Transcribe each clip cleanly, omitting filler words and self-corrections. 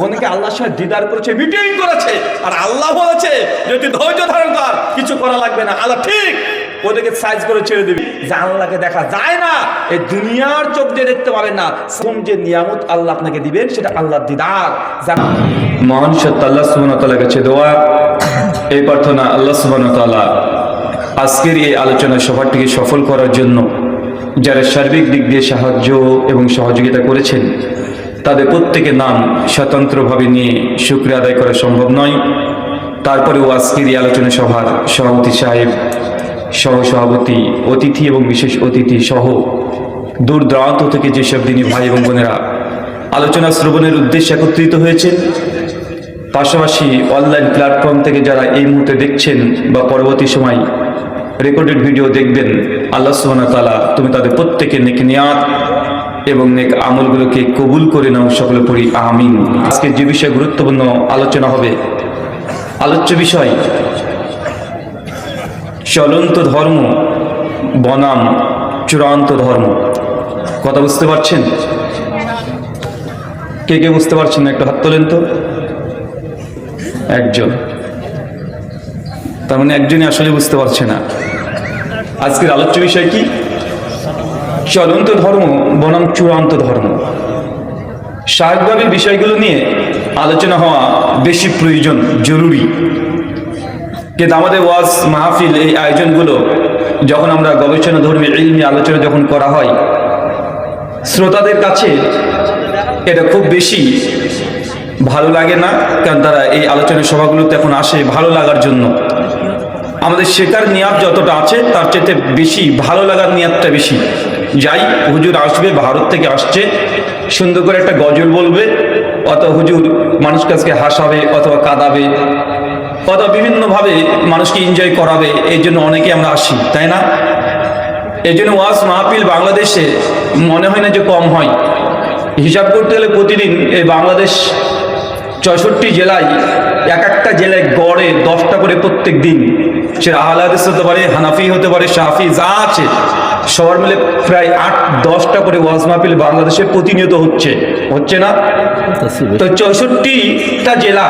অনেকে আল্লাহর সাথে দিদার করেছে, মিটিং করেছে, আর আল্লাহ বলেছে যদি ধৈর্য ধারণ কর কিছু করা লাগবে না। আল্লাহ ঠিক ওদেরকে সাইজ করে ছেড়ে দিবি। যে আল্লাহকে দেখা যায় না, এই দুনিয়ার চোখ দিয়ে দেখতে পাবেন না, কোন যে নিয়ামত আল্লাহ আপনাকে দিবেন সেটা আল্লাহর দিদার। মহান সত্য আল্লাহ সুবহানাহু ওয়া তাআলার কাছে দোয়া, এই প্রার্থনা আল্লাহ সুবহানাহু ওয়া তাআলা আজকের এই আলোচনা সভাটিকে সফল করার জন্য যারা সার্বিক দিক দিয়ে সাহায্য এবং সহযোগিতা করেছেন তাদের প্রত্যেকের নাম স্বতন্ত্রভাবে নিয়ে শুকরিয়া আদায় করা সম্ভব নয়। তারপরেও আজকের এই আলোচনা সভার সভাপতি সাহেব, সহসভাপতি, অতিথি এবং বিশেষ অতিথি সহ দূর দূরান্ত থেকে যেসব দিনী ভাই এবং বোনেরা আলোচনা শ্রবণের উদ্দেশ্যে একত্রিত হয়েছেন, পাশাপাশি অনলাইন প্ল্যাটফর্ম থেকে যারা এই মুহূর্তে দেখছেন বা পরবর্তী সময় রেকর্ডেড ভিডিও দেখবেন, আল্লাহ সুবহানাহু ওয়া তাআলা তুমি তাদের প্রত্যেকের নেক নিয়াত এবং নেক আমলগুলোকে কবুল করে নাও, সকলে পড়ি আমিন। আজকে যে বিষয়ে গুরুত্বপূর্ণ আলোচনা হবে, আলোচ্য বিষয় চলন্ত ধর্ম বনাম চূড়ান্ত ধর্ম। কথা বুঝতে পারছেন? কে কে বুঝতে পারছেন না একটু হাত তোলেন তো। একজন, তার মানে একজনই আসলে বুঝতে পারছে না। আজকের আলোচ্য বিষয় কি? চলন্ত ধর্ম বনাম চূড়ান্ত ধর্ম। স্বাভাবিকভাবে বিষয়গুলো নিয়ে আলোচনা হওয়া বেশি প্রয়োজন, জরুরি। কিন্তু আমাদের ওয়াজ মাহফিল এই আয়োজনগুলো যখন আমরা গবেষণা ধর্মী ইলমি আলোচনা যখন করা হয়, শ্রোতাদের কাছে এটা খুব বেশি ভালো লাগে না, কারণ তারা এই আলোচনা সভাগুলোতে এখন আসে ভালো লাগার জন্য। আমাদের শেখার নিয়াত যতটা আছে তার চাইতে বেশি ভালো লাগার নিয়াতটা বেশি। যাই হুজুর আসবে, ভারত থেকে আসছে, সুন্দর করে একটা গজল বলবে, অথবা হুজুর মানুষ কাছকে হাসাবে অথবা কাঁদাবে অথবা বিভিন্নভাবে মানুষকে এনজয় করাবে, এই জন্য অনেকে আমরা আসি, তাই না? এই জন্য ওয়াজ মাহফিল বাংলাদেশে মনে হয় না যে কম হয়। হিসাব করতে গেলে প্রতিদিন এই বাংলাদেশ 64 জেলায় এক একটা জেলায় গড়ে 10টা করে প্রত্যেক দিন, সে আহলে হাদিস হতে পারে, হানাফি হতে পারে, শাফি, যা আছে সবার মিলে প্রায় 8-10টা করে ওয়াজ মাহফিল বাংলাদেশে প্রতিনিয়ত হচ্ছে না? তো 64টা জেলা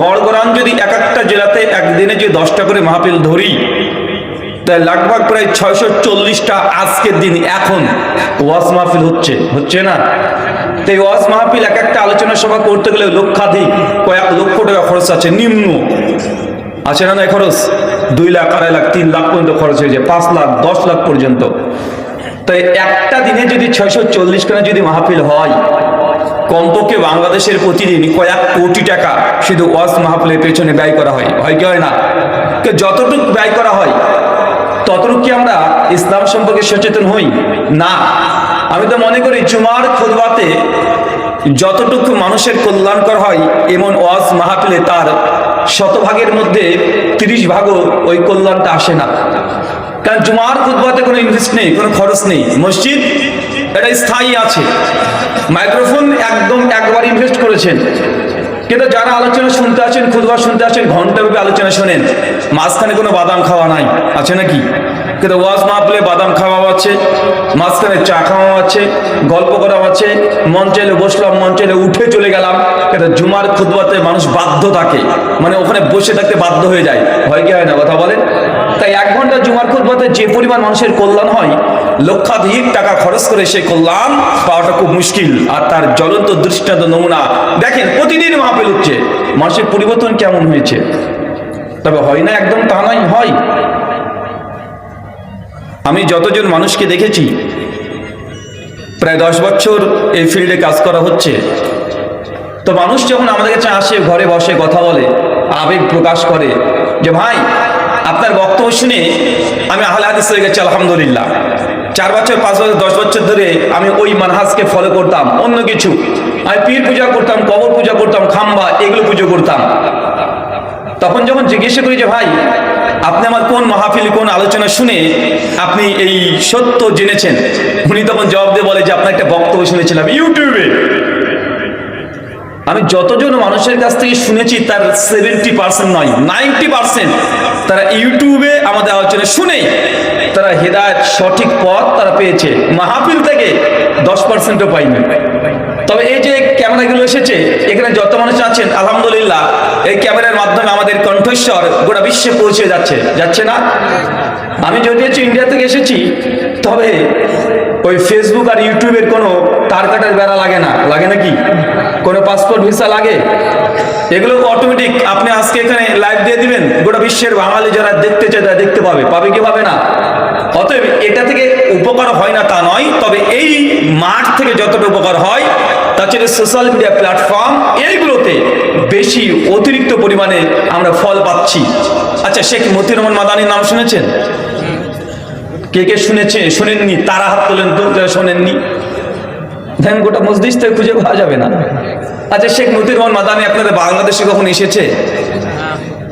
গড়গড়ান যদি এক একটা জেলাতে একদিনে যে 10টা করে মাহফিল ধরি, তাই লাগভাগ প্রায় 640টা আজকের দিন এখন ওয়াজ মাহফিল হচ্ছে না? তো এই ওয়াজ মাহফিল এক একটা আলোচনা সভা করতে গেলে লক্ষাধিক, কয়েক লক্ষ টাকা খরচ আছে, নিম্ন আছে না? খরচ 2 লাখ, 2.5 লাখ, 3 লাখ পর্যন্ত খরচ হয়ে যায়, 5 লাখ, 10 লাখ পর্যন্ত। তাই একটা দিনে যদি 640 খানা যদি মাহফিল হয়, কমপক্ষে বাংলাদেশের প্রতিদিন কয়েক কোটি টাকা শুধু ওয়াজ মাহফিলের পেছনে ব্যয় করা হয় কি হয় না? যতটুকু ব্যয় করা হয় ততটুকু কি আমরা ইসলাম সম্পর্কে সচেতন হই না? আমি তো মনে করি জুমার খুতবাতে যতটুকু মানুষের কল্যাণকর হয় এমন ওয়াজ মাহফিলে তার 100 ভাগের মধ্যে 30 ভাগও ওই কল্যাণটা আসে না। কারণ জুমার খুতবাতে কোনো ইনভেস্ট নেই, কোনো খরচ নেই। মসজিদ এটা স্থায়ী আছে, মাইক্রোফোন একদম একবার ইনভেস্ট করেছেন, কিন্তু যারা আলোচনা শুনতে আসেন, খুতবা শুনতে আসেন, ঘন্টাব্যাপী আলোচনা শোনেন, মাঝখানে কোনো বাদাম খাওয়া নাই, আছে নাকি? কিন্তু ওয়াজ মাহফিলে বাদাম খাওয়া আছে, মাঝখানে চা খাওয়া আছে, গল্প করা আছে, মন চাইলে বসলাম, মন চাইলে উঠে চলে গেলাম। কিন্তু জুমার খুতবাতে মানুষ বাধ্য থাকে, মানে ওখানে বসে থাকতে বাধ্য হয়ে যায়, হয় কি হয় না? কথা বলেন। তাই 1 ঘন্টা জুমার খুতবাতে যে পরিমাণ মানুষের কল্যাণ হয়, লক্ষাধিক টাকা খরচ করে সেই কল্যাণ পাওয়াটা খুব মুশকিল। আর তার জ্বলন্ত দৃষ্টান্ত নমুনা দেখেন, প্রতিদিন মাহফিল হচ্ছে, মানুষের পরিবর্তন কেমন হয়েছে। তবে হয় না একদম তা নয়, হয়। আমি যতজন মানুষকে দেখেছি, প্রায় 10 বছর এই ফিল্ডে কাজ করা হচ্ছে, তো মানুষ যখন আমাদের কাছে আসে, ঘরে বসে কথা বলে, আবেগ প্রকাশ করে যে ভাই আপনার বক্তব্য শুনে আমি আহলে হাদিস হয়ে গেছি আলহামদুলিল্লাহ। 4 বছর, 5 বছর, 10 বছর ধরে আমি ওই মানহাজকে ফলো করতাম, অন্য কিছু আমি পীর পূজা করতাম, কবর পূজা করতাম, খাম্বা এগুলো পুজো করতাম। তখন যখন জিজ্ঞেস করি যে ভাই আপনি আমার কোন মাহফিল, কোন আলোচনা শুনে আপনি এই সত্য জেনেছেন, উনি তখন জবাব দিয়ে বলে যে আপনার একটা বক্তব্য শুনেছিলাম ইউটিউবে। আমি যতজন মানুষের কাছ থেকে শুনেছি তার 70% নয়, 90% তারা ইউটিউবে আমাদের আলোচনা শুনে তারা হেদায়েত, সঠিক পথ তারা পেয়েছে, মাহফিল থেকে 10%ও পাইনি। তবে এই যে ক্যামেরাগুলো এসেছে, এখানে যত মানুষ আছেন আলহামদুলিল্লাহ এই ক্যামেরার মাধ্যমে আমাদের কণ্ঠস্বর গোটা বিশ্বে পৌঁছে যাচ্ছে না? আমি যদিও ইন্ডিয়া থেকে এসেছি, তবে ওই ফেসবুক আর ইউটিউবের কোনো তার কাটার বেড়া লাগে না, লাগে নাকি? কোনো পাসপোর্ট ভিসা লাগে? এগুলো অটোমেটিক আপনি আজকে এখানে লাইভ দিয়ে দিবেন, গোটা বিশ্বের বাঙালি যারা দেখতে চায় তারা দেখতে পাবে কি পাবে না? অতএব এটা থেকে উপকার হয় না তা নয়, তবে এই মাঠ থেকে যতটা উপকার হয় তাছাড়া সোশ্যাল মিডিয়া প্ল্যাটফর্ম এইগুলোতে বেশি অতিরিক্ত পরিমাণে আমরা ফল পাচ্ছি। আচ্ছা, শেখ মতিউর রহমান মাদানির নাম শুনেছেন? কে কে শুনেছে? শোনেননি? তারা হাত তোলেন তো যারা শোনেননি। দেখেন গোটা মসজিদ থেকে খুঁজে পাওয়া যাবে না। আচ্ছা, শেখ মতিউর রহমান মাদানি আপনাদের বাংলাদেশে কখন এসেছে?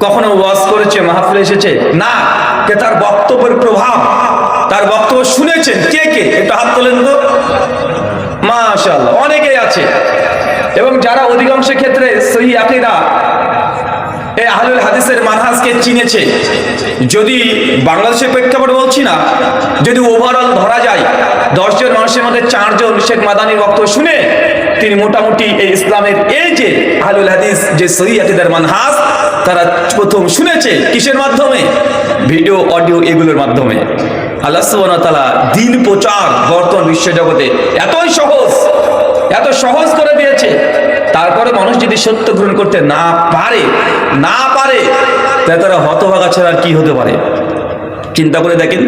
কখনো ওয়াজ করেছে, মাহফিলে এসেছে? না। কে তার বক্তব্যের প্রভাব, তার বক্তব্য শুনেছেন? কে কে একটু হাত তোলেন তো। মাশাআল্লাহ, অনেকেই আছে। এবং যারা অধিকাংশ ক্ষেত্রে সহিহ আকীদা এই আহলুল হাদিসের মানহাজকে চিনেছে, যদি বাংলাদেশের প্রেক্ষাপটে বলছি না, যদি ওভারঅল ধরা যায় 10 জন মানুষের মধ্যে 4 জন শেখ মাদানির বক্তব্য শুনে তিনি মোটামুটি এই ইসলামের এই যে আহলুল হাদিস যে সহিহ আকীদার মানহাজ তারা প্রথম শুনেছে। কিসের মাধ্যমে? ভিডিও, অডিও, এগুলোর মাধ্যমে। আল্লাহ সুবহানাহু ওয়া তাআলা দ্বীন প্রচার বর্তমান বিশ্ব জগতে এত সহজ করে দিয়েছে। তারপরে মানুষ যদি সত্য গ্রহণ করতে না পারে তাহলে তারা হতভাগা ছাড়া আর কি হতে পারে? চিন্তা করে দেখেন,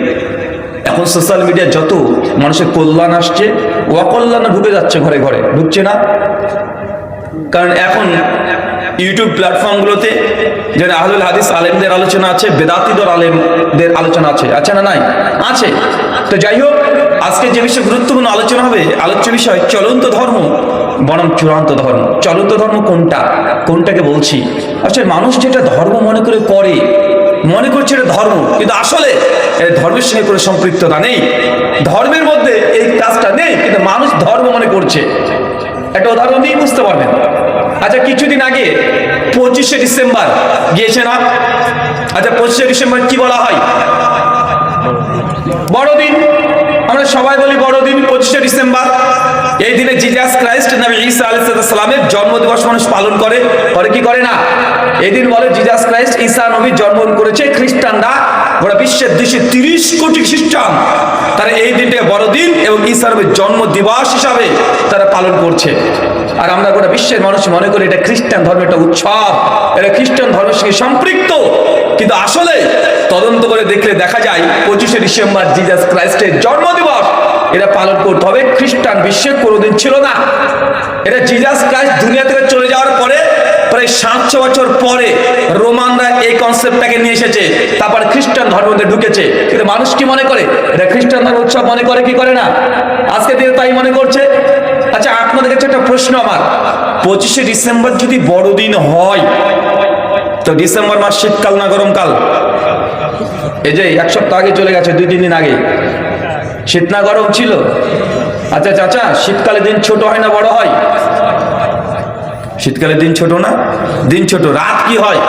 এখন সোশ্যাল মিডিয়া যত মানুষের কল্যাণ আসছে, অকল্যাণ ঢুকে যাচ্ছে, ঘরে ঘরে ঢুকছে না? কারণ এখন ইউটিউব প্ল্যাটফর্মগুলোতে যেন আহলুল হাদিস আলেমদের আলোচনা আছে, বেদাতীদের আলেমদের আলোচনা আছে না? নাই, আছে। তো যাই হোক, আজকে যে বিষয়ে গুরুত্বপূর্ণ আলোচনা হবে, আলোচ্য বিষয় চলন্ত ধর্ম বনাম চূড়ান্ত ধর্ম। চলন্ত ধর্ম কোনটাকে বলছি? আসলে মানুষ যেটা ধর্ম মনে করছে এটা ধর্ম, কিন্তু আসলে ধর্মের সঙ্গে কোনো সম্পৃক্ততা নেই, ধর্মের মধ্যে এই কাজটা নেই, কিন্তু মানুষ ধর্ম মনে করছে। একটা উদাহরণ দিয়ে বুঝতে পারবেন। আচ্ছা, কিছুদিন আগে 25শে ডিসেম্বর গিয়েছে না? আচ্ছা, 25শে ডিসেম্বর কি বলা হয়? বড়দিন। আমরা সবাই বলি বড়দিন 25শে ডিসেম্বর। এই দিনে জিজাস ক্রাইস্ট নবী ঈসা আলাইহিস সালামের জন্মদিবস মানুষ পালন করে কি করে না? এই দিন বলে জিজাস ক্রাইস্ট ঈসা নবী জন্মগ্রহণ করেছে। খ্রিস্টানরা গোটা বিশ্বের 230 কোটি খ্রিস্টান তারা এই দিনটাকে বড়দিন এবং ঈসা নবীর জন্মদিবস হিসাবে তারা পালন করছে। আর আমরা গোটা বিশ্বের মানুষ মনে করি এটা খ্রিস্টান ধর্মের একটা উৎসব, এটা খ্রিস্টান ধর্মের সঙ্গে সম্পৃক্ত। কিন্তু আসলে তদন্ত করে দেখলে দেখা যায় 25শে ডিসেম্বর জিজাস ক্রাইস্টের জন্মদিবস এটা পালন করতে হবে। খ্রিস্টান বিশ্বে কোনোদিন ছিল না। এটা জিজাস ক্রাইস্ট দুনিয়া থেকে চলে যাওয়ার পরে প্রায় 700 বছর পরে রোমানরা এই কনসেপ্টটাকে নিয়ে এসেছে, তারপর খ্রিস্টান ধর্মতে ঢুকেছে। কিন্তু মানুষ কি মনে করে? এটা খ্রিস্টান ধর্ম উৎসব মনে করে কি করে না? আজকে দিনে তাই মনে করছে। আচ্ছা, আপনাদের কাছে একটা প্রশ্ন আমার, 25শে ডিসেম্বর যদি বড়দিন হয়, তো ডিসেম্বর মাস শীতকাল না গরমকাল? এই যে 1 সপ্তাহ আগে চলে গেছে, 2-3 দিন আগে, শীত না গরম ছিল? আচ্ছা চাচা, শীতকালে দিন ছোট হয় না বড় হয়? শীতকালে দিন ছোট না? দিন ছোট। রাত কি হয়?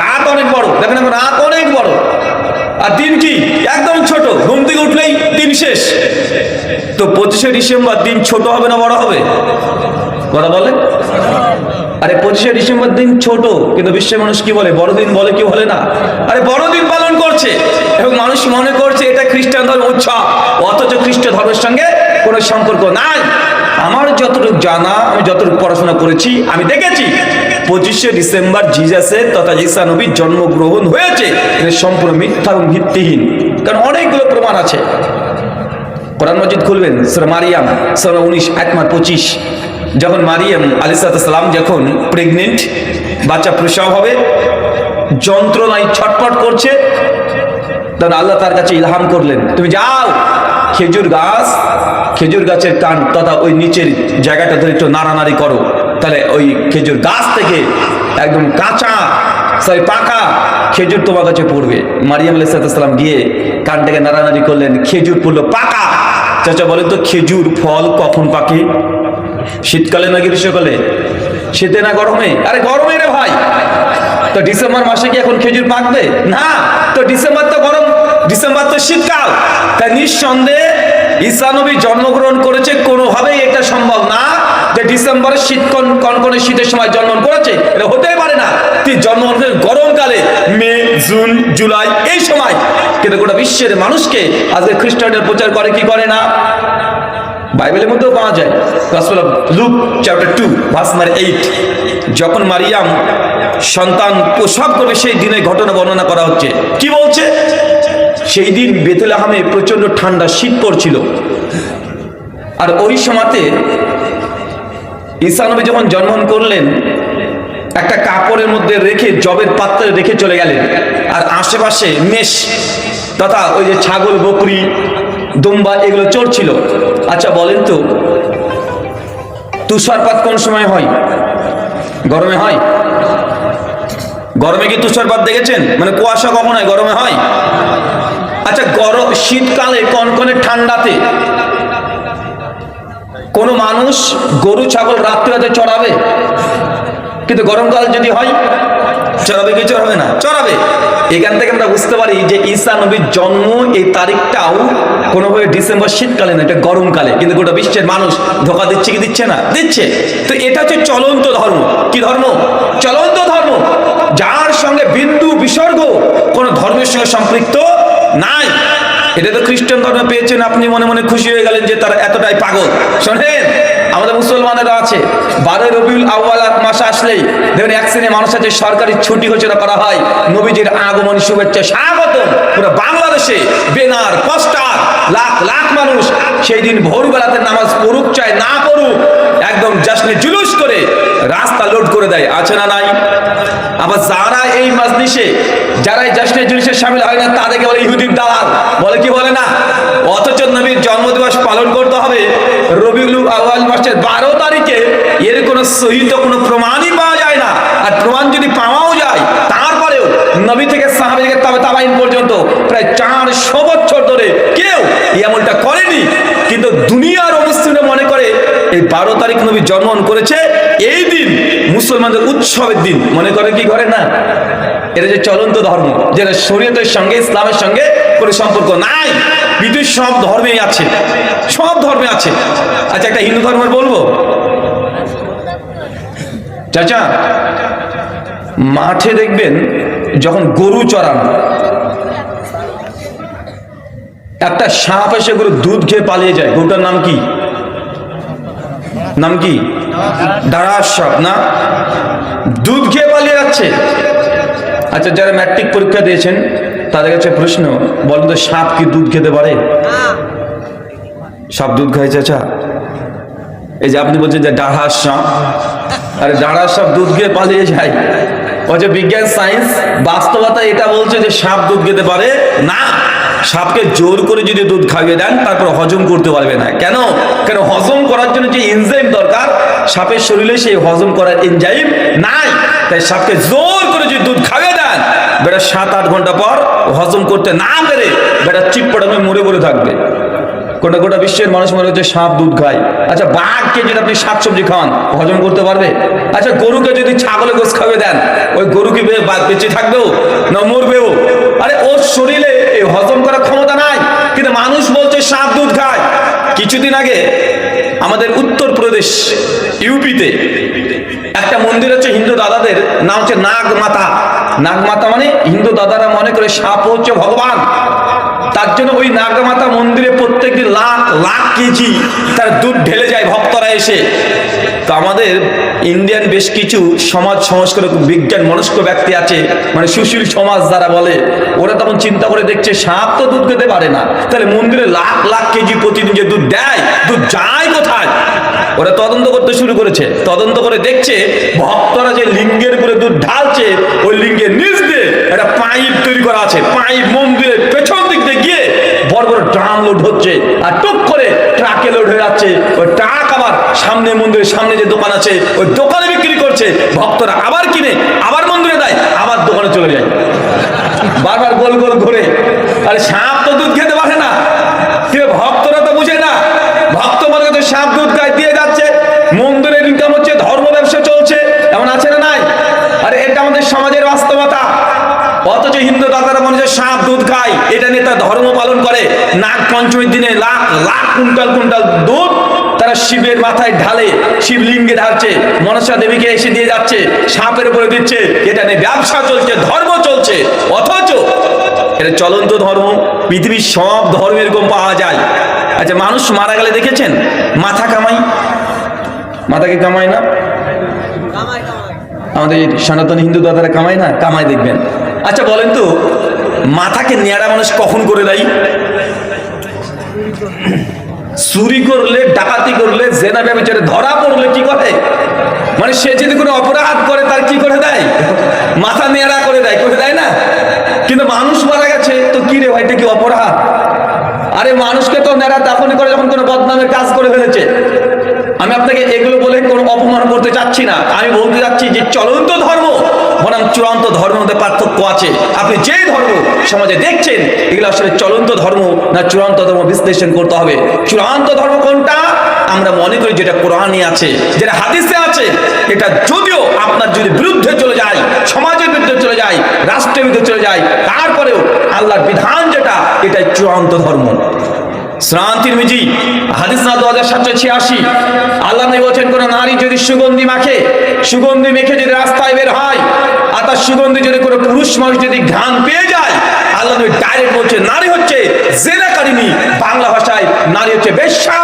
রাত অনেক বড়। দেখেন, রাত অনেক বড়। আর দিন কি? একদম ছোট। ঘুম থেকে উঠলেই দিন শেষ। তো 25শে ডিসেম্বর দিন ছোট হবে না বড় হবে? কথা বলে। আরে 25শে ডিসেম্বর দিন ছোট, কিন্তু বিশ্বের মানুষ কি বলে? বড়দিন বলে কি বলে না? আরে বড়দিন পালন করছে এবং মানুষ মনে করছে এটা খ্রিস্টান ধর্ম উৎসব, অথচ খ্রিস্ট ধর্মের সঙ্গে কোনো সম্পর্ক নাই। আমার যতটুকু জানা, আমি যতটুকু পড়াশোনা করেছি, আমি দেখেছি 25শে ডিসেম্বর জিজাসের তথা ঈসা নবীর জন্মগ্রহণ হয়েছে। এটা সম্পূর্ণ মিথ্যা এবং ভিত্তিহীন, কারণ অনেকগুলো প্রমাণ আছে। কোরআন মাজিদ খুলবেন, সূরা মারিয়াম সূরা 19 আয়াত 25। যখন মারিয়াম আলাইহিস সালাম যখন প্রেগনেন্ট, বাচ্চা প্রসব হবে, যন্ত্রণায় ছটফট করছে, তখন আল্লাহ তার কাছে ইলহাম করলেন, তুমি যাও খেজুর গাছের কান তথা ওই নিচের জায়গাটা ধরে একটু নাড়ানাড়ি করো, তাহলে ওই খেজুর গাছ থেকে একদম পাকা খেজুর তোমার কাছে পড়বে। মারিয়াম আলাইহিস সালাম গিয়ে কানটাকে নাড়ানাড়ি করলেন, খেজুর পড়লো পাকা। চাচা বলেন তো, খেজুর ফল কখন পাকে? শীতকালে না গ্রীষ্মকালে? শীতে না গরমে? আরে গরমে রে ভাই। তো ডিসেম্বর মাসে কি এখন খেজুর পাকবে? না। তো ডিসেম্বর তো গরম, ডিসেম্বর তো শীতকাল। তাই নিঃসন্দেহে ঈসা নবী জন্মগ্রহণ করেছে, কোনোভাবেই এটা সম্ভব না যে ডিসেম্বরের শীত কনকনে শীতের সময় জন্মগ্রহণ করেছে, এটা হতেই পারে না। তিনি জন্মগ্রহণ করেন গরমকালে, মে, জুন, জুলাই এই সময়। কিন্তু গোটা বিশ্বের মানুষকে আজকে খ্রিস্টানদের প্রচার করে কি করে না? বাইবেলের মধ্যেও পাওয়া যায়, gospel of look chapter 2 verse 8, যখন মারিয়াম সন্তান প্রসব করবে সেই দিনের ঘটনা বর্ণনা করা হচ্ছে। কি বলছে? সেই দিন বেথলেহেমে প্রচন্ড ঠান্ডা, শীত পড়ছিল। আর ওই সময়তে ঈসা নবী যখন জন্মগ্রহণ করলেন, একটা কাপড়ের মধ্যে রেখে, জবের পাত্রে রেখে চলে গেলেন। আর আশেপাশে মেষ তথা ওই যে ছাগল, বকরি, দুম্বা এগুলো চড়ছিল। আচ্ছা বলেন তো, তুষারপাত কোন সময় হয়? গরমে হয়? গরমে কি তুষারপাত দেখেছেন? মানে কুয়াশা কখন হয়? গরমে হয়? আচ্ছা গরম শীতকালে কনকনে ঠান্ডাতে কোনো মানুষ গরু ছাগল রাত্রিরাতে চড়াবে? কিন্তু গরমকাল যদি হয় চড়াবে কি চড়াবে না? চড়াবে। এখান থেকে আমরা বুঝতে পারি যে ঈসা নবীর জন্ম এই তারিখটাও কোনোভাবে ডিসেম্বর শীতকালে না, এটা গরমকালে। কিন্তু গোটা বিশ্বের মানুষ ধোকা দিচ্ছে কি দিচ্ছে না? দিচ্ছে। তো এটা হচ্ছে চলন্ত ধর্ম। কি ধর্ম? চলন্ত ধর্ম, যার সঙ্গে বিন্দু বিসর্গ কোনো ধর্মের সঙ্গে সম্পৃক্ত নাই। এটা তো খ্রিস্টান ধর্ম পেয়েছেন, আপনি মনে মনে খুশি হয়ে গেলেন যে তারা এতটাই পাগল। শোনেন, আমাদের মুসলমানেরা আছে 12 রবিউল আউয়াল মাস আসলেই দেখবেন এক শ্রেণীর মানুষ আছে, সরকারি ছুটি ঘোষণা করা হয়, নবীজির আগমন শুভেচ্ছা স্বাগতম। পুরো বাংলাদেশে বেনার পোস্টার, লাখ লাখ মানুষ সেই দিন ভোরবেলাতে নামাজ পড়ুক চাই না পড়ুক, একদম জাশ্নে জুলুস করে রাস্তা লোড করে দেয়। আছে না নাই? আবার যারা এই মাজলিসে, যারা এই জাশ্নে জুলুসে শামিল হয় না, তাদেরকে বলে ইহুদির দালাল, বলে কি বলে না? অথচ নবীর জন্মদিবস পালন করতে হবে রবিউল আউয়াল মাসের 12 তারিখে। এর কোনো সহিত কোনো প্রমাণই পাওয়া যায় না। আর প্রমাণ যদি পাওয়াও যায়, তারপরেও নবী থেকে সাহাবী থেকে তাবাইন পর্যন্ত প্রায় 400 বছর ধরে কেউ এই আমলটা করেনি। কিন্তু দুনিয়ার মুসলিমরা মনে করে এই 12 তারিখ নবী জন্মগ্রহণ করেছে, এই দিন মুসলমানদের উৎসবের দিন মনে করে। কি করে না? এটা যে চলন্ত ধর্ম, যেটা শরীয়তের সঙ্গে, ইসলামের সঙ্গে কোনো সম্পর্ক নাই। বিদ্যুৎ সব ধর্মেই আছে, সব ধর্মে আছে। আচ্ছা একটা হিন্দু ধর্মের বলবো, চাচা মাঠে দেখবেন যখন গরু চড়ান, একটা সাপ এসে গরু দুধ খেয়ে পালিয়ে যায়। গরুটার নাম কি? নাম কি? দাঁড়ার সাপ না? দুধ খেয়ে পালিয়ে যাচ্ছে। আচ্ছা যারা ম্যাট্রিক পরীক্ষা দিয়েছেন তাদের কাছে প্রশ্ন, বলেন তো সাপ কি দুধ খেতে পারে? সাপ দুধ খায় চাচা? এই যে আপনি বলছেন যে ডাঢ়ার সাপ, আরে ডাঢ়ার সাপ দুধ খেয়ে পালিয়ে যায়। ও যে বিজ্ঞান সায়েন্স বাস্তবতা এটা বলছে যে সাপ দুধ খেতে পারে না। সাপকে জোর করে যদি দুধ খাইয়ে দেন তারপর হজম করতে পারবে না। কেন? কেন হজম করার জন্য যে এনজাইম দরকার, সাপের শরীরে সেই হজম করার এনজাইম নাই। তাই সাপকে জোর করে যদি দুধ খাইয়ে দেন, বেটা 7-8 ঘন্টা পর হজম করতে না পেরে বেটা চিটপটামে মরে মরে থাকবে। গোটা গোটা বিশ্বের মানুষ মনে হচ্ছে সাপ দুধ খায়। আচ্ছা বাঘকে যদি আপনি শাকসবজি খাওয়ান, হজম করতে পারবে? আচ্ছা গরুকে যদি ছাগলের গোশ খাইয়ে দেন, ওই গরু কি বেঁচে থাকবেও না মরবেও? আরে ওর শরীরে এই হজম করার ক্ষমতা নাই, কিন্তু মানুষ বলছে সাপ দুধ খায়। কিছুদিন আগে আমাদের উত্তরপ্রদেশ ইউপিতে একটা মন্দির হচ্ছে হিন্দু দাদাদের, নাম হচ্ছে নাগমাতা। নাগমাতা মানে হিন্দু দাদারা মনে করে সাপ হচ্ছে ভগবান। তার জন্য ওই নাগমাতা মন্দিরে প্রত্যেকদিন লাখ লাখ কেজি তার দুধ ঢেলে যায় ভক্তরা এসে। তো আমাদের ইন্ডিয়ান বেশ কিছু সমাজ সংস্কার বিজ্ঞান মনস্ক ব্যক্তি আছে, মানে সুশীল সমাজ যারা বলে, ওরা তখন চিন্তা করে দেখছে সাপ তো দুধ খেতে পারে না, তাহলে মন্দিরে লাখ লাখ কেজি প্রতিদিন যে দুধ দেয়, দুধ যায় কোথায়? ওরা তদন্ত করতে শুরু করেছে। তদন্ত করে দেখছে ভক্তরা যে লিঙ্গের উপরে দুধ ঢালছে, ওই লিঙ্গের নিচ দিয়ে একটা পাইপ তৈরি করা আছে। পাইপ মন্দিরের পেছন দিক দিয়ে গিয়ে বড় বড় ড্রাম লোড হচ্ছে, আর টুক করে ট্রাকে লোড হয়ে যাচ্ছে। ওই ট্রাক আবার সামনে মন্দিরের সামনে যে দোকান আছে ওই দোকানে বিক্রি করছে। ভক্তরা আবার কিনে আবার মন্দিরে দেয়, আবার দোকানে চলে যায়, বারবার গোল গোল ঘুরে। আরে সাপ তো দুধ খেতে পারে না, কিন্তু ভক্তরা তো বুঝে না। ভক্ত মনে করছে সাপ দুধ গায়ে দিয়ে যাচ্ছে, মন্দিরের ইনকাম হচ্ছে, ধর্ম ব্যবসা চলছে, এমন আছে না নাই? আরে এটা আমাদের সমাজের বাস্তবতা। অথচ হিন্দু দাদারা মনে হচ্ছে সাপ দুধ খায়, এটা নিয়ে তার ধর্ম পালন করে, নাগ পঞ্চমীর দিনে লাখ লাখ কুইন্টাল কুইন্টাল দুধ তারা শিবের মাথায় ঢালে, শিবলিঙ্গে ঢালছে, মনসা দেবীকে এসে দিয়ে যাচ্ছে, সাপের উপরে দিচ্ছে, এটা নিয়ে ব্যবসা চলছে, ধর্ম চলছে। অথচ এটা চলন্ত ধর্ম। পৃথিবীর সব ধর্ম এরকম পাওয়া যায়। আচ্ছা, মানুষ মারা গেলে দেখেছেন মাথা কামাই, মাথাকে কামায় না? আমাদের সনাতন হিন্দু দাদারা কামায় না? কামায় দেখবেন। আচ্ছা বলেন তো, মাথাকে নেড়া মানুষ কখন করে দেয়? চুরি করলে, ডাকাতি করলে, জেনা ব্যভিচারে ধরা পড়লে কি করে? মানে সে যদি কোনো অপরাধ করে তার কি করে দেয়? মাথা নেড়া করে দেয়, করে দেয় না? কিন্তু মানুষ মারা গেছে তো কি রে ভাই, এটা কি অপরাধ? আরে মানুষকে তো নেড়া তখনই করে যখন কোনো বদনামের কাজ করে ফেলেছে। আমি আপনাকে এগুলো বলে কোনো অপমান করতে চাচ্ছি না, আমি বলতে চাচ্ছি যে চলন্ত ধর্ম বনাম চূড়ান্ত ধর্মের মধ্যে পার্থক্য আছে। আপনি যে ধর্ম সমাজে দেখছেন এগুলো আসলে চলন্ত ধর্ম না চূড়ান্ত ধর্ম বিশ্লেষণ করতে হবে। চূড়ান্ত ধর্ম কোনটা? আমরা মনে করি যেটা কোরআনে আছে, যেটা হাদিসে আছে। এটা যদিও আপনার যদি বিরুদ্ধে চলে যায়, সমাজের বিরুদ্ধে চলে যায়, রাষ্ট্রের বিরুদ্ধে চলে যায়, তারপরেও আল্লাহর বিধান যেটা, এটাই চূড়ান্ত ধর্ম। তিরমিজি হাদিস না 2786, আল্লাহ নবী বলেছেন কোন নারী যদি সুগন্ধি মাখে, সুগন্ধি মেখে যদি রাস্তায় বের হয়, আর তার সুগন্ধি যদি কোনো পুরুষ মানুষ যদি ঘ্রাণ পেয়ে যায়, আল্লাহ নবী ডাইরেক্ট বলছে নারী হচ্ছে জেনাকারিনী, বাংলা ভাষায় নারী হচ্ছে বেশ্যা।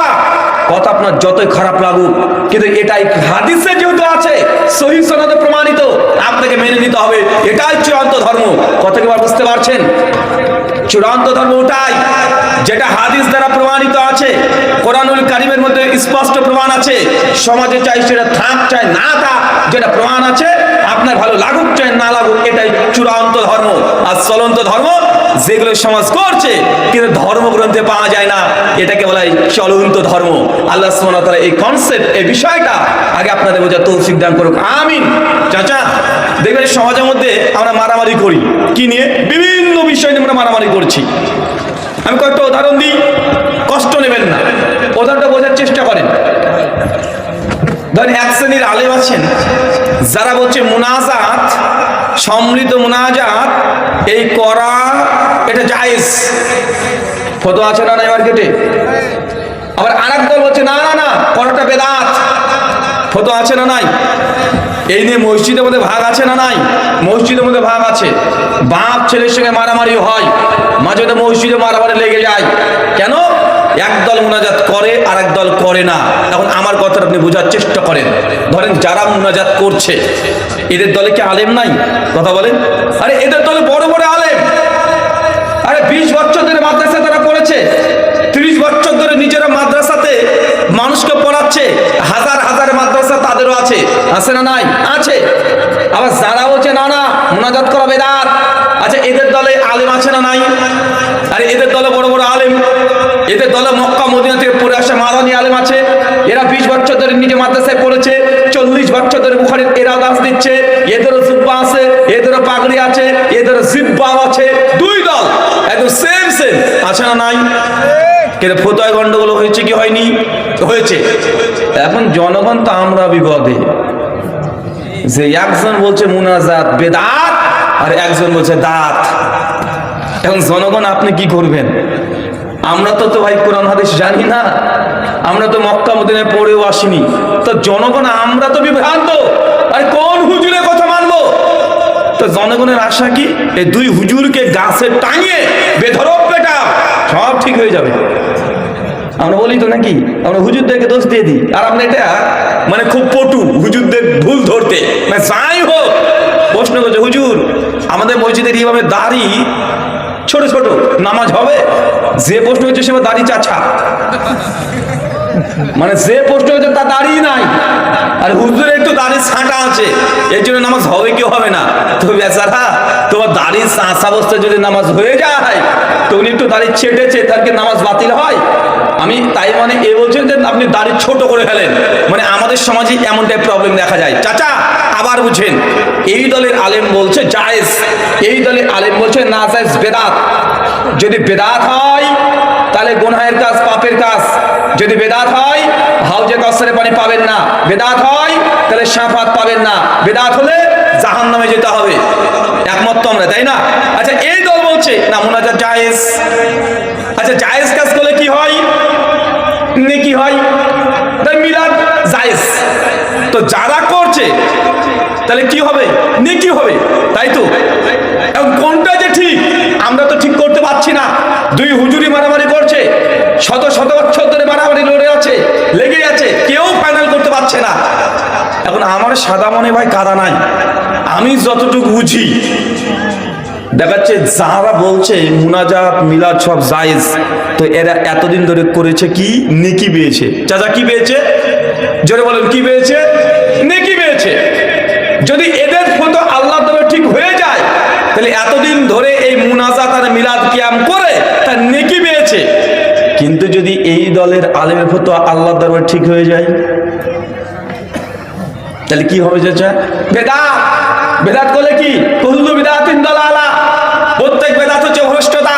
কথা আপনার যতই খারাপ লাগুক, কিন্তু এটাই হাদিসে যেহেতু আছে, সহিহ সনদে প্রমাণিত, আপনাকে মেনে নিতে হবে। এটাই চূড়ান্ত ধর্ম। কথা কি বুঝতে পারছেন? চূড়ান্ত ধর্ম ওটাই যেটা হাদিস দ্বারা প্রমাণিত আছে, কোরআনুল কারীমের মধ্যে স্পষ্ট প্রমাণ আছে। সমাজে চাই সেটা থাক চাই না থাক, যেটা প্রমাণ আছে, আপনার ভালো লাগুক চাই না লাগুক, এটাই চূড়ান্ত ধর্ম। আর চলন্ত ধর্ম যেগুলো সমাজ করছে কিন্তু ধর্মগ্রন্থে পাওয়া যায় না, এটাকে বলা হয় চলন্ত ধর্ম। আল্লাহ সুবহানাহু ওয়া তাআলা এই কনসেপ্ট, এই বিষয়টা আগে আপনাদের বোঝার তৌফিক দান করুক, আমিন। চাচা দেখবেন সমাজের মধ্যে আমরা মারামারি করি কি নিয়ে? বিভিন্ন বিষয় নিয়ে আমরা মারামারি করছি। আমি কয়েকটা উদাহরণ দিই, কষ্ট নেবেন না, উদাহরণটা বোঝার চেষ্টা করেন। ধরেন এক শ্রেণীর আলেম আছেন যারা বলছে মুনাজাত, সম্মিলিত মুনাজাত এই করা এটা জায়েজ, ফতোয়া আছে না নাই মার্কেটে? আবার আরেক দল বলছে না না না, করাটা বেদাত, ফতোয়া আছে না নাই? এই নিয়ে মসজিদের মধ্যে ভাগ আছে না নাই? মসজিদের মধ্যে ভাগ আছে। বাপ ছেলের সঙ্গে মারামারি হয়, মাঝে মাঝে মসজিদে মারামারি লেগে যায়। কেন? একদল মুনাজাত করে আর এক দল করে না। এখন আমার কথাটা আপনি বোঝার চেষ্টা করেন। ধরেন যারা মুনাজাত করছে এদের দলে কি আলেম নাই? কথা বলেন। আরে এদের দলে বড় বড় আলেম। আরে 20 বছর ধরে মাদ্রাসা তারা পড়েছে, 30 বছর ধরে নিজেরা মাদ্রাসাতে মানুষকে পড়াচ্ছে, হাজার হাজার মাদ্রাসা তাদেরও আছে, আছে না নাই? আছে। আবার যারা বলছে না না মুনাজাত করা বেদাত, আচ্ছা এদের দলে আলেম আছে না নাই? আরে এদের দলে বড় বড় আলেম, এদের দলে মক্কা মদিনা থেকে পড়ে আসা মাদানী আলেম আছে। এরা 20 বছর ধরে নিজে মাদ্রাসায় পড়েছে, 40 বছর ধরে বুখারীর এরা দাস দিচ্ছে। এদেরও জুব্বা আছে, এদেরও পাগড়ি আছে, এদেরও জিব্বাও আছে। দুই দল একদম সেম সেম, আছে না নাই? কিন্তু ফতোয়ায় গন্ডগোল হয়েছে কি হয়নি? হয়েছে। এখন জনগণ তো আমরা বিপদে, যে একজন বলছে মুনাজাত বেদাত আর একজন বলছে দাত। এখন জনগণ আপনি কি করবেন? আমরা তো ভাই কোরআন হাদিস জানি না, আমরা তো মক্কা মদিনায় পড়েও আসিনি, তো জনগণ আমরা তো বিভ্রান্ত। আর কোন হুজুরের কথা মানবো? তো জনগণের আশা কি এই দুই হুজুরকে গাছে টাঙিয়ে বেধড়ক পেটা সব ঠিক হয়ে যাবে। আমরা বলি তো নাকি, আমরা হুজুরদেরকে দোষ দিয়ে দিই। আর আমরা এটা মানে খুব পটু হুজুরদের ভুল ধরতে। মানে যাই হোক, প্রশ্ন করছে হুজুর আমাদের মসজিদের ইমামের দাড়ি ছোট ছোট, নামাজ হবে? যে প্রশ্ন হচ্ছে সে দাড়ি চাচা, মানে যে প্রশ্ন হচ্ছে তার দাড়ি নাই, আর হুজুরের একটু দাড়ি ছাঁটা আছে, এর জন্য নামাজ হবে কি হবে না? তো বেচারা তোমার দাড়ি চাঁচা অবস্থায় যদি নামাজ হয়ে যায়, তখন একটু দাড়ি ছেটেছে, তার কি নামাজ বাতিল হয়? আমি তাই মানে এ বলছেন যে আপনি দাড়ি ছোট করে ফেলেন, মানে আমাদের সমাজে এমনটাই প্রবলেম দেখা যায়। চাচা আবার বুঝেন, এই দলের আলেম বলছে জায়েজ, এই দলের আলেম বলছে না জায়েজ, বেদাত। যদি বেদাত হয় তাহলে গুনাহের কাজ, পাপের কাজ। যদি বেদাত হয় হাউজে কাউসারে পানি পাবেন না, বেদাত হয় তাহলে শাফাত পাবেন না, বেদাত হলে জাহান্নামে যেতে হবে। একমত তো আমরা, তাই না? আচ্ছা এই দল বলছে না মুনাজাত জায়েজ। আচ্ছা জায়েজ কাজ করলে কি হয়? নেকি হয়। তাই মিলাদ জায়েজ, তো যারা করছে তাহলে কি হবে? নেকি হবে, তাই তো? এখন কোনটা যে ঠিক আমরা তো ঠিক করতে পারছি না। দুই হুজুরি মারামারি করছে, শত শত বছর ধরে মারামারি লড়ে আছে, লেগে আছে, কেউ ফাইনাল করতে পারছে না। এখন আমার সাদা মনে ভাই কাদা নাই, আমি যতটুকু বুঝি দেখাচ্ছে যারা বলছে মুনাজাত মিলাদ সব জায়েজ, তো এরা এতদিন ধরে করেছে কি? নেকি পেয়েছে। চাচা কি পেয়েছে? জোরে বলেন কি পেয়েছে? নেকি পেয়েছে। যদি এদের ফটো আল্লাহ তবে ঠিক হয়ে যায় তাহলে এতদিন ধরে এই মুনাজাত আর মিলাদ কিয়াম করে তার নেকি পেয়েছে। কিন্তু যদি এই দলের আলেমের ফটো আল্লাহ দরবারে ঠিক হয়ে যায় তাহলে কি হবে? চাচা বেদাত। বেদাত করলে কি? কুল্লু বিদআতিন দালালা, প্রত্যেক বেদাত হচ্ছে ভ্রষ্টতা।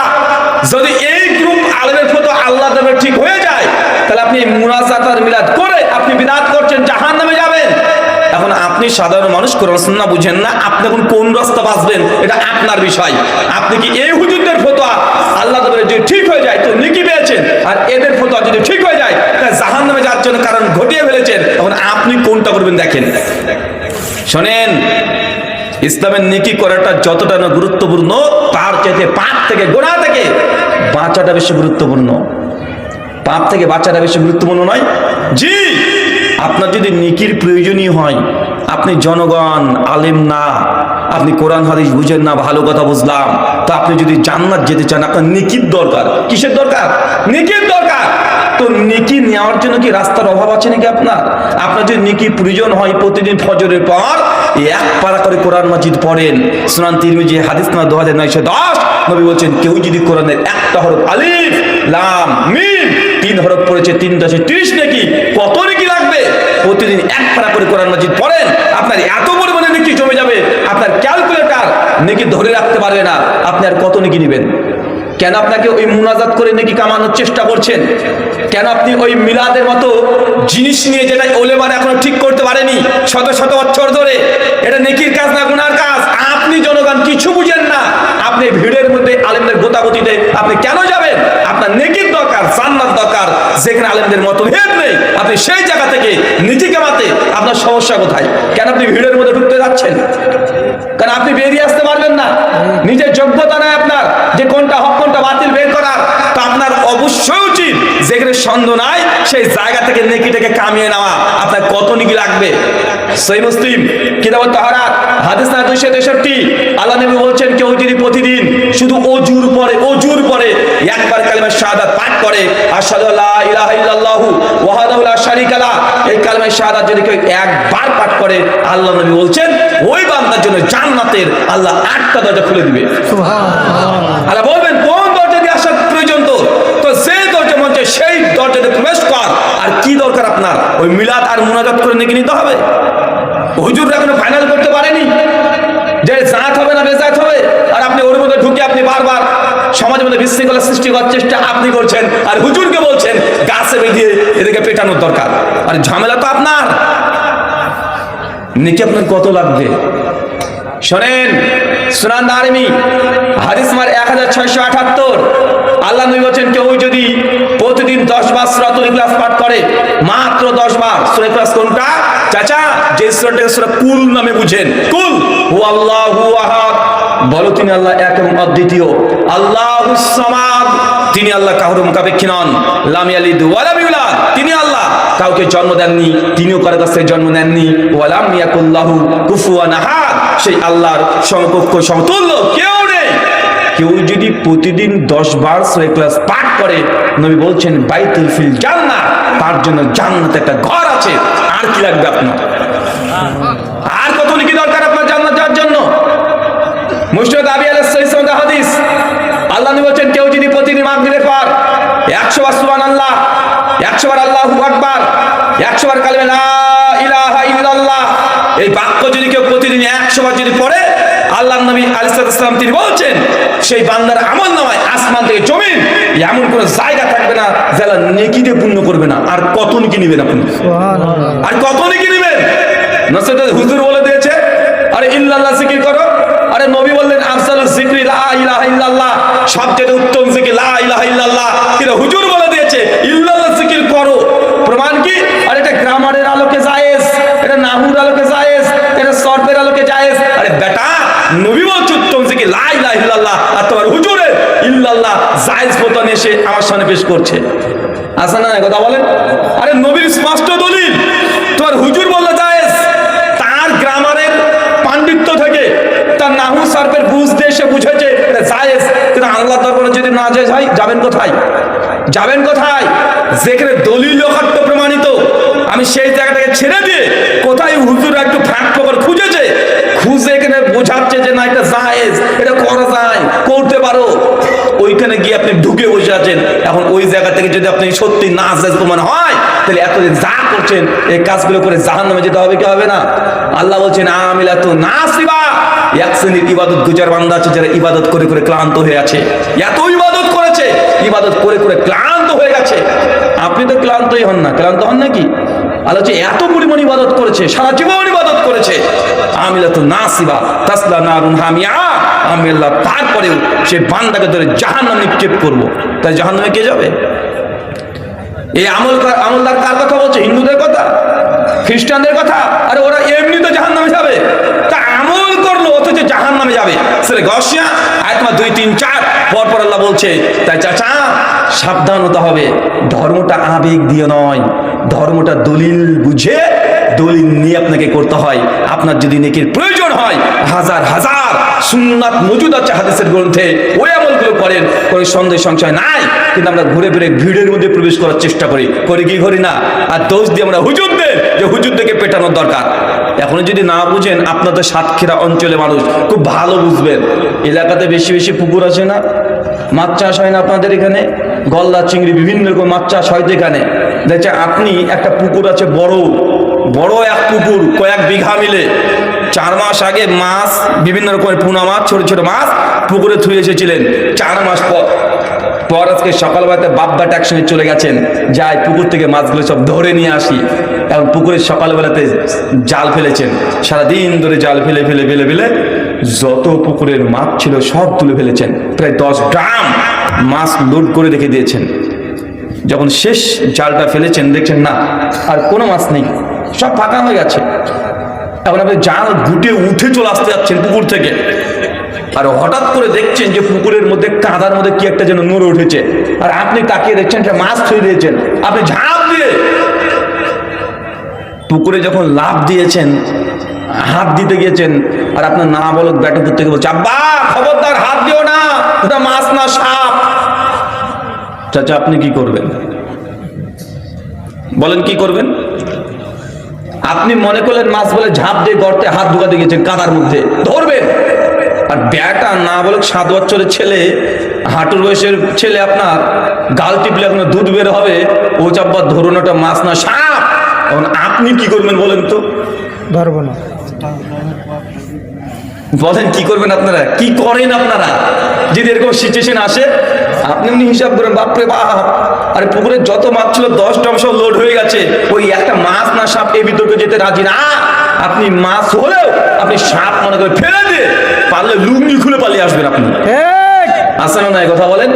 যদি এই গ্রুপ আলেমের ফটো আল্লাহ দরবারে ঠিক হয়ে যায় তাহলে আপনি মুনাজাত আর মিলাদ করে আপনি বিদআত করছেন, জাহান্নামে যাবেন। এখন আপনি সাধারণ মানুষ, কোরআন সুন্নাহ বুঝেন না, আপনি এখন কোন রাস্তা বাঁচবেন এটা আপনার বিষয়। আপনি কি এই হুজুরদের ফতোয়া আল্লাহ দরবারে যদি ঠিক হয়ে যায় তো নেকি পেয়েছেন, আর এদের ফতোয়া যদি ঠিক হয়ে যায় তাহলে জাহান্নামে যাওয়ার জন্য কারণ ঘটিয়ে ফেলেছেন। এখন আপনি কোনটা করবেন দেখেন। শোনেন, ইসলামের নেকি করাটা যতটা না গুরুত্বপূর্ণ, তার চাইতে পাপ থেকে, গুনাহ থেকে বাঁচাটা বেশি গুরুত্বপূর্ণ। পাপ থেকে বাঁচাটা বেশি গুরুত্বপূর্ণ নয়? জি। আপনার যদি নেকির প্রয়োজনীয় হয়, আপনি জনগণ, আলেম না, আপনি কোরআন হাদিস বুঝেন না, ভালো কথা বুঝলাম, তো আপনি যদি জান্নাত যেতে চান আপনার নেকির দরকার। কিসের দরকার? নেকির দরকার। তো নেকি নেওয়ার জন্য কি রাস্তার অভাব আছে নাকি আপনার? আপনার যদি নেকির প্রয়োজন হয় প্রতিদিন ফজরের পর এক পারা করে কোরআন মাজিদ পড়েন। সুনান তিরমিজি হাদিস না 2910 নবী বলছেন কেউ যদি কোরআনের একটা হরফ আলিফ লাম মিম 3 হরফ পড়েছে 3 × 30 নেকি, কত নেকি লাগবে? প্রতিদিন এক পারা করে কোরআন মাজিদ পড়েন, আপনার এত পরিমাণে নেকি জমে যাবে আপনার ক্যালকুলেটর নেকি ধরে রাখতে পারবে না। আপনি আর কত নেকি নেবেন? কেন আপনাকে ওই মুনাজাত করে নেকি কামানোর চেষ্টা করছেন? কেন আপনি ওই মিলাদের মতো জিনিস নিয়ে, যেটা ওলেমারা এখনো ঠিক করতে পারেনি শত শত বছর ধরে, এটা নেকির কাজ না গুনার কাজ? আপনি জনগণ কিছু বুঝেন না, আপনি ভিড়ের মধ্যে আলেমদের গোতাগতিতে আপনি কেন যাবেন? আপনার নেকির দরকার, জান্নাত দরকার। যেখানে আলেমদের মতভেদ নেই আপনি সেই জায়গা থেকে নিজে কামাতে আপনার সমস্যা কোথায়? কেন আপনি ভিড়ের মধ্যে ঢুকতে যাচ্ছেন? কারণ আপনি বেরিয়ে আসতে পারবেন না, নিজের যোগ্যতা নাই আপনার যে কোনটা হক কোনটা বাতিল বের করার। তো আপনার অবশ্যই উচিত যেখানে সন্দেহ নাই সেই জায়গা থেকে নেকিটাকে কামিয়ে নেওয়া। আপনার কত নেকি লাগবে? সহিহ মুসলিম কিতাবুত তাহারাত হাদিস না 263 আল্লাহ নবী বলছেন কেউ যদি প্রতিদিন শুধু অজুর পরে একবার কালিমা শাহাদাত পাঠ করে, আশহাদু আল্লা ইলাহা ইল্লাল্লাহু ওয়াহদাহু লা শারীকা লাহু, এই কালিমা শাহাদাত যদি কেউ একবার পাঠ করে আল্লাহ নবী বলছেন ওই বান্দার জন্য জান্নাতের আল্লাহ 8টা দরজা খুলে দিবে। সুবহানাল্লাহ। আল্লাহ বলবেন কোন দরজা দিয়ে আসার প্রয়োজন তোর? তো সেই দরজা মঞ্চে সেই দরজাতে প্রবেশ কর। আর কি দরকার আপনার? ওই মিলাদ আর মুনাজাত করে নেকি নিতে হবে? হুজুররা এখনো ফাইনাল করতে পারেনি যে জাত হবে না বেজাত হবে, আর আপনি ওর মধ্যে ঢুকে আপনি বারবার সমাজের মধ্যে বিশৃঙ্খলা সৃষ্টি করার চেষ্টা আপনি করছেন, আর হুজুরকে বলছেন গাছে বেঁধে এদেরকে পেটানোর দরকার। আর ঝামেলা তো আপনার। নেকি আপনার কত লাগবে? শোনেন, সুনান দারিমি হাদিস নাম্বার 1678 আল্লাহ নবী বলেন কেউ যদি প্রতিদিন 10 বার সূরাতুল ইখলাস পাঠ করে, মাত্র 10 বার। সূরা ইখলাস কোনটা চাচা? যে সূরাটাকে সূরা কুল নামে বুঝেন। কুল হুয়াল্লাহু আহাদ, বলো তিনি আল্লাহ এক এবং অদ্বিতীয়। আল্লাহুস সামাদ, তিনি আল্লাহ কারো মুখাপেক্ষী নন। লাম ইয়ালিদ ওয়া লাম ইউলাদ, তিনি আল্লাহ কাউকে জন্ম দেননি, তিনিও কারো কাছ থেকে জন্ম নেননি। ওয়া লাম ইয়াকুল্লাহু কুফুয়ান আহাদ, সেই আল্লাহর সমকক্ষ সমতুল্য কেউ নেই। কেউ যদি প্রতিদিন 10 বার সূরা ইখলাস পাঠ করে, নবী বলছেন বাইতুল ফিল জান্নাহ, তার জন্য জান্নাতে একটা ঘর আছে। আর কি লাগবে আপনার? আর কত নেকি দরকার আপনার জান্নাত যাওয়ার জন্য? মুসনাদ আবি আলাইহিস সালাম হাদিস আল্লাহ নবী বলেন কেউ যদি প্রতিদিন মাগরিবের পর 100 বার সুবহানাল্লাহ, 100 বার আল্লাহু আকবার, 100 বার কালিমা লা ইলাহা ইল্লাল্লাহ, এই বাক্য যদি কেউ প্রতিদিন 100 বার যদি পড়ে, আল্লাহর নবী আলাইহিস সালাম তিনি বলছেন সেই বান্দার আমলনামায় আসমান থেকে জমিন এমন কোন জায়গা থাকবে না যারা নেকি দিয়ে পূর্ণ করবে না। আর কত নেকি নেবেন আপনি? সুবহানাল্লাহ। আর কত নেকি নেবেন? নসরত হুজুর বলে দিয়েছে আরে ইল্লাল্লাহ জিকির করো। আরে নবী বললেন আফজালুজ জিকরি লা ইলাহা ইল্লাল্লাহ সবচেয়ে উত্তম জিকির লা ইলাহা ইল্লাল্লাহ, কিন্তু হুজুর বলে দিয়েছে ইল্লাল্লাহ জিকির করো। প্রমাণ কি? আর এটা গ্রামারের আলোকে জায়েজ, এটা নাহুর আলোকে জায়েজ, এটা সরফের আলোকে জায়েজ। আরে বেটা, নবী বলছে উত্তম জিকির লা ইলাহা ইল্লাল্লাহ, আর তোমার হুজুরের ইল্লাল্লাহ জায়েজ বোতাম এসে আমার সামনে পেশ করছে। আসে না কথা বলেন? আরে নবীর স্পষ্ট দলিল, তোমার হুজুর বললে জায়েজ, তার গ্রামারের পাণ্ডিত্য থেকে তার নাহু সরফের বুঝ দিয়ে সে বুঝেছে এটা জায়েজ, কিন্তু আল্লাহ দরবারে যদি না জায়েজ হয় যাবেন কোথায়? যাবেন কোথায়? যেখানে দলিল অকাট্য প্রমাণিত, আমি সেই জায়গাটাকে ছেড়ে দিয়ে কোথায় হুজুর একটু ফাঁক ফোকর খুঁজেছে, খুঁজে এখানে বোঝাচ্ছে যে না এটা জায়েজ, এটা করা যায়, করতে পারো, ওইখানে গিয়ে আপনি ঢুকে বসে আছেন। এখন ওই জায়গা থেকে যদি আপনি সত্যি না জায়েজ প্রমাণ হয়, তাহলে এতদিন যা করছেন এই কাজগুলো করে জাহান্নামে যেতে হবে কি হবে না? আল্লাহ বলছেন আমিলাতু নাসিবা, এক শ্রেণীর ইবাদত গুজার বান্দা আছে যারা ইবাদত করে করে ক্লান্ত হয়ে আছে। এত ইবাদত করেছে, ইবাদত করে করে ক্লান্ত হয়ে গেছে। আপনি তো ক্লান্তই হন না, ক্লান্ত হন নাকি? আল্লাহ এত পরিমাণ ইবাদত করেছে, সারা জীবন ইবাদত করেছে। আমিলাতু নাসিবা তাসলা নারুন হামিয়া, আমি আল্লাহ তারপরেও সে বান্দাকে ধরে জাহান্নামে নিক্ষেপ করব। তাই জাহান্নামে কে যাবে? এই আমলদার কার কথা বলছে? হিন্দুদের কথা, খ্রিস্টানদের কথা? আরে ওরা এমনি তো জাহান্নামে যাবে, তা আমল করলো অথচ জাহান্নামে যাবে। সেটা গসিয়া আয়াত 2, 3, 4 পর আল্লাহ বলছে। তাই চাচা সাবধান হতে হবে, ধর্মটা আবেগ দিয়ে নয়, ধর্মটা দলিল বুঝে দলিল নিয়ে আপনাকে করতে হয়। আপনার যদি নেকির প্রয়োজন হয়, হাজার হাজার সুন্নাত মজুদ আছে হাদিসের গ্রন্থে, ওই আমলগুলো করেন, কোনো সন্দেহ সংশয় নাই। কিন্তু আমরা ঘুরে ফিরে ভিড়ের মধ্যে প্রবেশ করার চেষ্টা করি কি করি না? আর দোষ দিয়ে আমরা হুজুরদের, যে হুজুরদেরকে পেটানোর দরকার। এখনো যদি না বুঝেন, আপনাদের সাতক্ষীরা অঞ্চলে মানুষ খুব ভালো বুঝবেন, এলাকাতে বেশি বেশি পুকুর আছে না, মাছ চাষ হয় না আপনাদের এখানে, গলদা চিংড়ি বিভিন্ন রকম মাছ চাষ হয় এখানে। দেখছেন আপনি একটা পুকুর আছে, বড় বড় এক পুকুর, কয়েক বিঘা মিলে, 4 মাস আগে মাছ, বিভিন্ন রকমের পোনা মাছ, ছোট ছোট মাছ পুকুরে থুয়ে এসেছিলেন। 4 মাস পর আজকে সকালবেলাতে বাপ্পাটা একসঙ্গে চলে গেছেন, যাই পুকুর থেকে মাছগুলো সব ধরে নিয়ে আসি। এখন পুকুরে সকালবেলাতে জাল ফেলেছেন, সারাদিন ধরে জাল ফেলে ফেলে ফেলে ফেলে যত পুকুরের মাছ ছিল সব তুলে ফেলেছেন। প্রায় 10 ড্রাম মাছ লোড করে রেখে দিয়েছেন। যখন শেষ জালটা ফেলেছেন, দেখছেন না আর কোনো মাছ নেই, সব ফাঁকা হয়ে গেছে। এখন আপনি জাল গুটে উঠে চলে আসতে যাচ্ছেন পুকুর থেকে, আর হঠাৎ করে দেখছেন যে পুকুরের মধ্যে কাদার মধ্যে কি একটা যেন নড়ে উঠেছে, আর আপনি তাকিয়ে দেখছেন যে মাছ ছুঁয়ে দিয়েছেন। আপনি ঝাঁপ দিয়ে পুকুরে যখন লাফ দিয়েছেন, হাত দিতে গিয়েছেন, আর আপনার না বলক ব্যাটুপুর থেকে বলছে আব্বা খবরদার হাত দিও না, ওটা মাছ না সাপ। চাচা আপনি কি করবেন? বলেন কি করবেন? আপনি মনে করলেন মাছ বলে ঝাঁপ দিয়ে গর্তে হাত ঢুকাতে গেছেন, কাদার মধ্যে ধরবেন, আর ব্যাটা না বলে 7 বছরের ছেলে, হাঁটুর বয়সের ছেলে আপনার গাল টিপলে এখন দুধ বের হবে, ও চাব্বা ধরুন ওটা মাছ না সাপ। এখন আপনি কি করবেন বলেন তো? ধরবো না। বলেন কি করবেন আপনারা? কি করেন আপনারা যদি এরকম সিচুয়েশন আসে? আপনি এমনি হিসাব করেন, বাপরে বাপ, আরে পুকুরে যত মাছ ছিল 10 ড্রাম সব লোড হয়ে গেছে, ওই একটা মাছ না সাপ এই বিতর্কে যেতে রাজি না। আপনি মাছ হলেও আপনি সাপ মনে করে ফেলে দিয়ে পারলে লুঙ্গি খুলে পালিয়ে আসবেন। আপনি আসেন না কথা বলেন?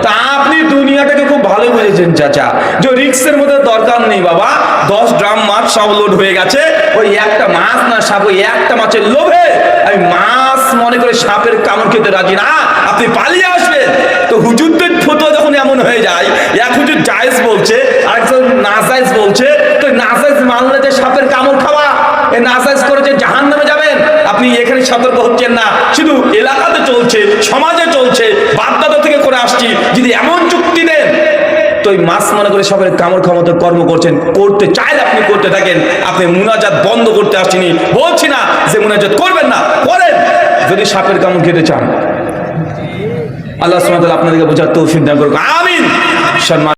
তা আপনি দুনিয়াটাকে খুব ভালো বুঝেছেন চাচা, যে রিক্সের মধ্যে দরকার নেই বাবা। 10 ড্রাম মাছ সব লোড হয়ে গেছে, ওই একটা মাছ না সাপ, ওই একটা মাছের লোভে আমি মাছ মনে করে সাপের কামড় খেতে রাজি না, আপনি পালিয়ে আসবেন। তো হুজুরদের ফতোয়া যখন এমন হয়ে যায়, এক হুজুর জায়েজ বলছে, আরেকজন নাজায়েজ বলছে, তো নাজায়েজ মানলে যে সাপের কামড় খাওয়া, এই নাজায়েজ করে যে জাহান্নামে যাবেন, আপনি এখানে সতর্ক হচ্ছেন না। শুধু এলাকাতে চলছে, সমাজে চলছে, বাপদাদা থেকে করে আসছি, যদি এমন চুক্তি দেন তো ওই মাছ মনে করে সবের কামড় ক্ষমতা কর্ম করছেন, করতে চাইলে আপনি করতে থাকেন। আপনি মুনাজাত বন্ধ করতে আসছেনি, বলছি না যে মুনাজাত করবেন না, করেন যদি সাপের কামড় খেতে চান। আল্লাহ সুবহানাহু ওয়া তাআলা আপনাদেরকে বোঝার তৌফিক দান করুক, আমিন। সম্মান।